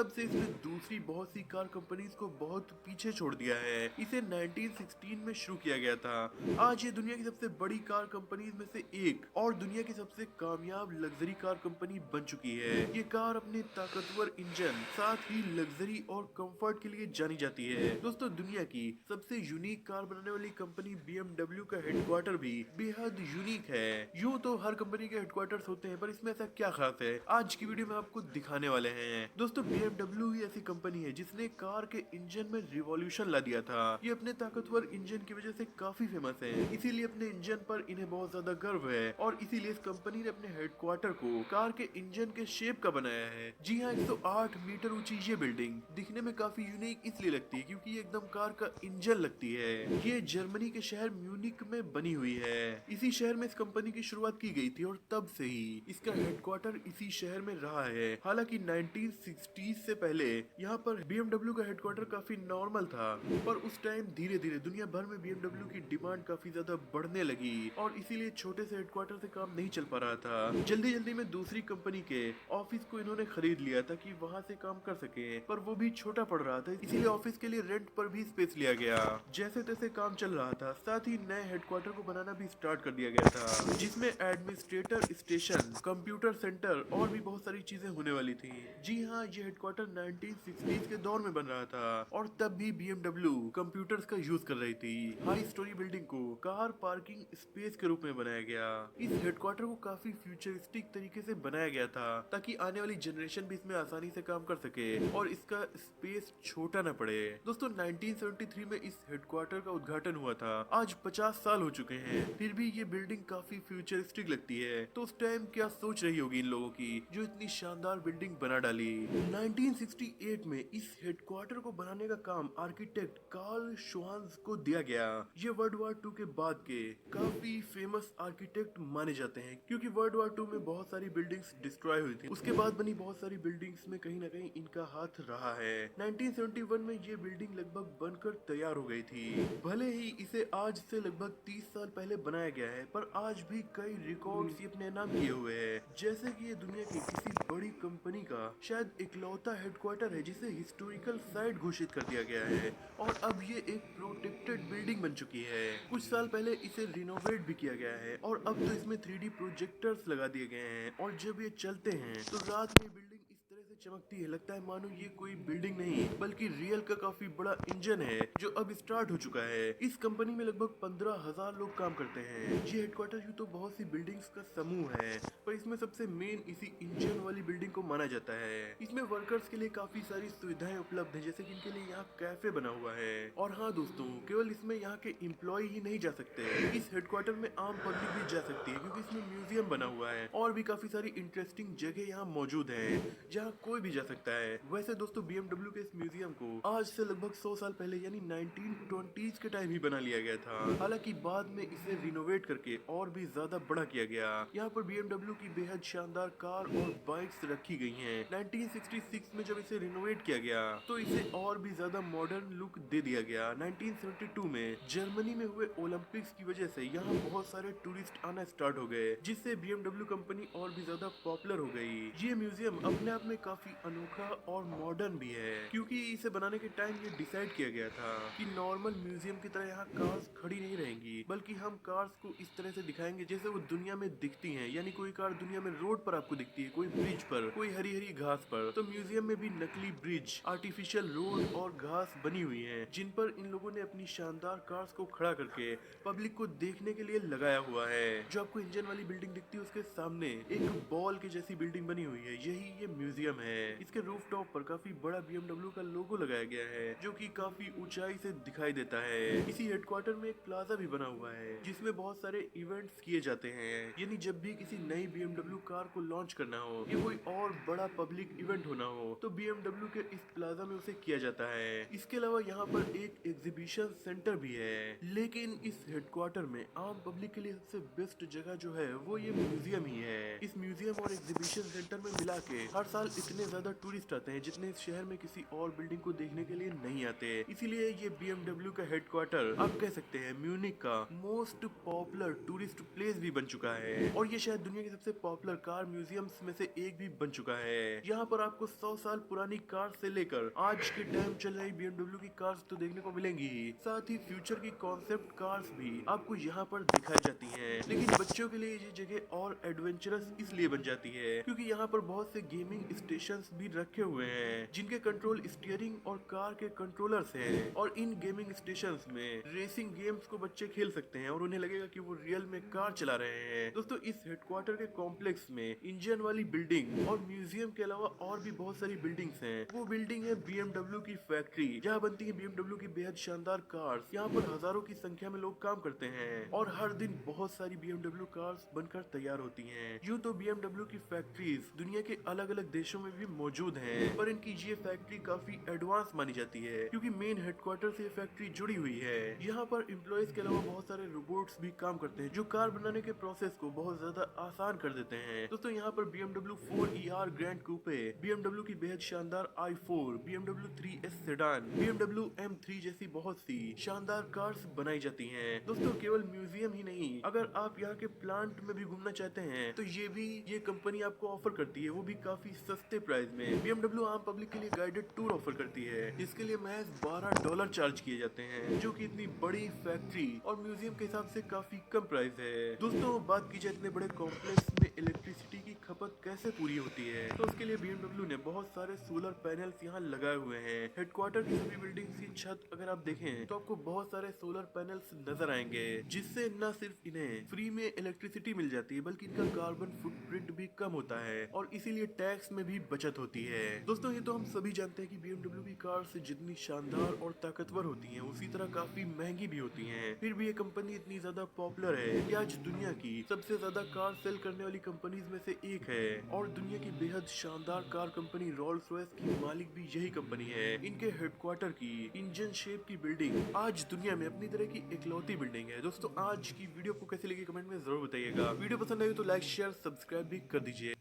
तब से इसने दूसरी बहुत सी कार कंपनीज को बहुत पीछे छोड़ दिया है। इसे 1916 में शुरू किया गया था। आज ये दुनिया की सबसे बड़ी कार कंपनीज में से एक और दुनिया की सबसे कामयाब लग्जरी कार कंपनी बन चुकी है। ये कार अपने ताकतवर इंजन, साथ ही लग्जरी और कंफर्ट के लिए जानी जाती है। दोस्तों, दुनिया की सबसे यूनिक कार बनाने वाली कंपनी BMW का हेडक्वार्टर भी बेहद यूनिक है। यूं तो हर कंपनी के हेडक्वार्टर्स होते हैं, पर इसमें ऐसा क्या खास है, आज की वीडियो में आपको दिखाने वाले हैं। दोस्तों, BMW ही ऐसी कंपनी है जिसने कार के इंजन में रिवॉल्यूशन ला दिया था। ये अपने ताकतवर इंजन की वजह से काफी फेमस है, इसीलिए अपने इंजन पर इन्हें बहुत ज्यादा गर्व है और इसीलिए इस कंपनी ने अपने हेडक्वार्टर को कार के इंजन के शेप का बनाया है। जी हाँ, 108 मीटर ऊंची ये बिल्डिंग दिखने में काफी यूनिक इसलिए लगती है क्योंकि ये एकदम कार का इंजन लगती है। ये जर्मनी के शहर म्यूनिक में बनी हुई है। इसी शहर में इस कंपनी की शुरुआत की गई थी और तब से ही इसका हेडक्वार्टर इसी शहर में रहा है। हालांकि 1960 से पहले यहाँ पर BMW का हेडक्वार्टर काफी नॉर्मल था, पर उस टाइम धीरे धीरे दुनिया भर में BMW की डिमांड काफी ज्यादा बढ़ने लगी और इसीलिए छोटे से हेडक्वार्टर से काम नहीं चल पा रहा था। जल्दी जल्दी में दूसरी कंपनी के ऑफिस को इन्होंने खरीद लिया ताकि वहाँ से काम कर सके, पर वो भी छोटा पड़ रहा था, इसीलिए ऑफिस के लिए रेंट पर भी स्पेस लिया गया। जैसे तैसे काम चल रहा था, साथ ही नए हेडक्वार्टर को बनाना भी स्टार्ट कर दिया गया था, जिसमें एडमिनिस्ट्रेटर स्टेशन, कंप्यूटर सेंटर और भी बहुत सारी चीजें होने वाली थी। जी हाँ, ये हेडक्वार्टर 1960s के दौर में बन रहा था और तब भी BMW कंप्यूटर्स का यूज कर रही थी। हाई स्टोरी बिल्डिंग को कार पार्किंग स्पेस के रूप में बनाया गया। इस हेडक्वार्टर को काफी फ्यूचरिस्टिक तरीके से बनाया गया था ताकि आने वाली जनरेशन भी इसमें आसानी से काम कर सके और इसका स्पेस छोटा न पड़े। दोस्तों, 1973 में इस हेडक्वार्टर का उद्घाटन हुआ था। आज 50 साल हो चुके हैं, फिर भी ये बिल्डिंग काफी फ्यूचरिस्टिक लगती है। तो उस टाइम क्या सोच रही होगी इन लोगों की जो इतनी शानदार बिल्डिंग बना डाली। 1968 में इस हेडक्वार्टर को बनाने का काम आर्किटेक्ट कार्ल श्वान्स को दिया गया। ये वर्ल्ड वार 2 के बाद के काफी फेमस आर्किटेक्ट माने जाते हैं क्योंकि वर्ल्ड वार 2 में बहुत सारी बिल्डिंग्स डिस्ट्रॉय हुई थी। उसके बाद बनी बहुत सारी बिल्डिंग्स में कहीं ना कहीं इनका हाथ रहा है। 1971 में ये बिल्डिंग लगभग बनकर तैयार हो गई थी। भले ही इसे आज से लगभग 30 साल पहले बनाया गया है, पर आज भी कई रिकॉर्ड्स ये अपने नाम किए हुए है। जैसे कि ये दुनिया की किसी बड़ी कंपनी का शायद इकलौता हेडक्वार्टर है जिसे हिस्टोरिकल साइट घोषित कर दिया गया है और अब ये एक प्रोटेक्टेड बिल्डिंग बन चुकी है। कुछ साल पहले इसे रिनोवेट भी किया गया है और अब तो इसमें 3D प्रोजेक्टर्स लगा दिए गए हैं और जब ये चलते हैं तो रात में बिल्डिंग इस तरह से चमकती है, लगता है मानो ये कोई बिल्डिंग नहीं बल्कि रियल का काफी बड़ा इंजन है जो अब स्टार्ट हो चुका है। इस कंपनी में लगभग 15,000 लोग काम करते हैं। ये हेडक्वार्टर यूं तो बहुत सी बिल्डिंग्स का समूह है, पर इसमें सबसे मेन इसी इंजन वाली बिल्डिंग को माना जाता है। इसमें वर्कर्स के लिए काफी सारी सुविधाएं उपलब्ध है, जैसे कि इनके लिए यहाँ कैफे बना हुआ है। और हाँ दोस्तों, केवल इसमें यहाँ के एम्प्लॉय ही नहीं जा सकते, इस हेडक्वार्टर में आम पब्लिक भी जा सकती है क्योंकि इसमें म्यूजियम बना हुआ है और भी काफी सारी इंटरेस्टिंग जगह यहाँ मौजूद है जहाँ कोई भी जा सकता है। वैसे दोस्तों, BMW के इस म्यूजियम को आज से लगभग 100 साल पहले यानी 1920s के टाइम ही बना लिया गया था। हालांकि बाद में इसे रिनोवेट करके और भी ज्यादा बड़ा किया गया। यहाँ पर BMW की बेहद शानदार कार और बाइक्स रखी गई हैं। 1966 में जब इसे रिनोवेट किया गया तो इसे और भी ज्यादा मॉडर्न लुक दे दिया गया। 1972 में जर्मनी में हुए ओलंपिक्स की वजह से यहाँ बहुत सारे टूरिस्ट आना स्टार्ट हो गए, जिससे BMW कंपनी और भी ज्यादा पॉपुलर हो गई। ये म्यूजियम अपने आप में काफी अनोखा और मॉडर्न भी है क्योंकि इसे बनाने के टाइम ये डिसाइड किया गया था कि नॉर्मल म्यूजियम की तरह यहाँ कार्स खड़ी नहीं रहेंगी, बल्कि हम कार्स को इस तरह से दिखाएंगे जैसे वो दुनिया में दिखती हैं। यानी कोई कार दुनिया में रोड पर आपको दिखती है, कोई ब्रिज पर, कोई हरी हरी घास पर, तो म्यूजियम में भी नकली ब्रिज, आर्टिफिशियल रोड और घास बनी हुई है जिन पर इन लोगों ने अपनी शानदार कार्स को खड़ा करके पब्लिक को देखने के लिए लगाया हुआ है। जो आपको इंजन वाली बिल्डिंग दिखती है उसके सामने एक बॉल की जैसी बिल्डिंग बनी हुई है, यही ये म्यूजियम है। इसके रूफटॉप पर काफी बड़ा BMW का लोगो लगाया गया है जो कि काफी ऊंचाई से दिखाई देता है। इसी हेडक्वार्टर में एक प्लाजा भी बना हुआ है जिसमें बहुत सारे इवेंट्स किए जाते हैं। यानी जब भी किसी नई BMW कार को लॉन्च करना हो या कोई और बड़ा पब्लिक इवेंट होना हो तो BMW के इस प्लाजा में उसे किया जाता है। इसके अलावा यहाँ पर एक एग्जीबिशन सेंटर भी है। लेकिन इस हेडक्वार्टर में आम पब्लिक के लिए सबसे बेस्ट जगह जो है वो ये म्यूजियम ही है। इस म्यूजियम और एग्जीबिशन सेंटर में मिला के हर साल इतने इतने ज्यादा टूरिस्ट आते हैं जितने इस शहर में किसी और बिल्डिंग को देखने के लिए नहीं आते। इसीलिए ये BMW का हेडक्वार्टर आप कह सकते हैं म्यूनिक का मोस्ट पॉपुलर टूरिस्ट प्लेस भी बन चुका है और ये शायद दुनिया की सबसे पॉपुलर कार म्यूजियम्स में से एक भी बन चुका है। यहाँ पर आपको 100 साल पुरानी कार से लेकर आज के टाइम चल रही BMW की कार्स तो देखने को मिलेंगी ही, साथ ही फ्यूचर की कॉन्सेप्ट कार्स भी आपको यहाँ पर दिखाई जाती हैं। लेकिन बच्चों के लिए ये जगह और एडवेंचरस इसलिए बन जाती है क्योंकि यहाँ पर बहुत से गेमिंग स्टेशंस भी रखे हुए हैं जिनके कंट्रोल स्टीयरिंग और कार के कंट्रोलर्स हैं और इन गेमिंग स्टेशंस में रेसिंग गेम्स को बच्चे खेल सकते हैं और उन्हें लगेगा कि वो रियल में कार चला रहे हैं। दोस्तों इस हेडक्वार्टर के कॉम्प्लेक्स में इंजन वाली बिल्डिंग और म्यूजियम के अलावा और भी बहुत सारी बिल्डिंग्स हैं। वो बिल्डिंग है BMW की फैक्ट्री जहाँ बनती है BMW की बेहद शानदार कार्स। यहाँ पर हजारों की संख्या में लोग काम करते हैं और हर दिन बहुत सारी BMW कार्स बनकर तैयार होती हैं। यूँ तो BMW की फैक्ट्रीज दुनिया के अलग अलग देशों में भी मौजूद हैं, पर इनकी ये फैक्ट्री काफी एडवांस मानी जाती है क्योंकि मेन हेडक्वार्टर से ये फैक्ट्री जुड़ी हुई है। यहाँ पर एम्प्लॉयज के अलावा बहुत सारे रोबोट्स भी काम करते हैं जो कार बनाने के प्रोसेस को बहुत ज्यादा आसान कर देते हैं। दोस्तों यहाँ पर BMW 4ER ग्रैंड कूपे, BMW की बेहद शानदार i4, BMW 3S sedan, BMW M3 जैसी बहुत सी शानदार कार्स बनाई जाती हैं। दोस्तों केवल म्यूजियम ही नहीं, अगर आप यहाँ के प्लांट में भी घूमना चाहते हैं तो ये कंपनी आपको ऑफर करती है, वो भी काफी सस्ते प्राइस में। BMW आम पब्लिक के लिए गाइडेड टूर ऑफर करती है जिसके लिए महज $12 चार्ज किए जाते हैं जो कि इतनी बड़ी फैक्ट्री और म्यूजियम के हिसाब से काफी कम प्राइस है। दोस्तों बात की जाए इतने बड़े कॉम्प्लेक्स में इलेक्ट्रिसिटी की खपत कैसे पूरी होती है तो उसके लिए BMW ने बहुत सारे सोलर पैनल्स यहाँ लगाए हुए हैं। हेडक्वार्टर की सभी बिल्डिंग्स की छत अगर आप देखें तो आपको बहुत सारे सोलर पैनल्स नजर आएंगे जिससे न सिर्फ इन्हें फ्री में इलेक्ट्रिसिटी मिल जाती है बल्कि इनका कार्बन फुटप्रिंट भी कम होता है और इसीलिए टैक्स में भी बचत होती है। दोस्तों ये तो हम सभी जानते हैं कि BMW की कार्स जितनी शानदार और ताकतवर होती हैं उसी तरह काफी महंगी भी होती हैं। फिर भी ये कंपनी इतनी ज्यादा पॉपुलर है कि आज दुनिया की सबसे ज्यादा कार सेल करने वाली कंपनीज में से एक है और दुनिया की बेहद शानदार कार कंपनी रोल्स रॉयस की मालिक भी यही कंपनी है। इनके हेडक्वार्टर की इंजन शेप की बिल्डिंग आज दुनिया में अपनी तरह की इकलौती बिल्डिंग है। दोस्तों आज की वीडियो को कैसे लगी कमेंट में जरूर बताइएगा। वीडियो पसंद आई तो लाइक शेयर सब्सक्राइब भी कर दीजिए।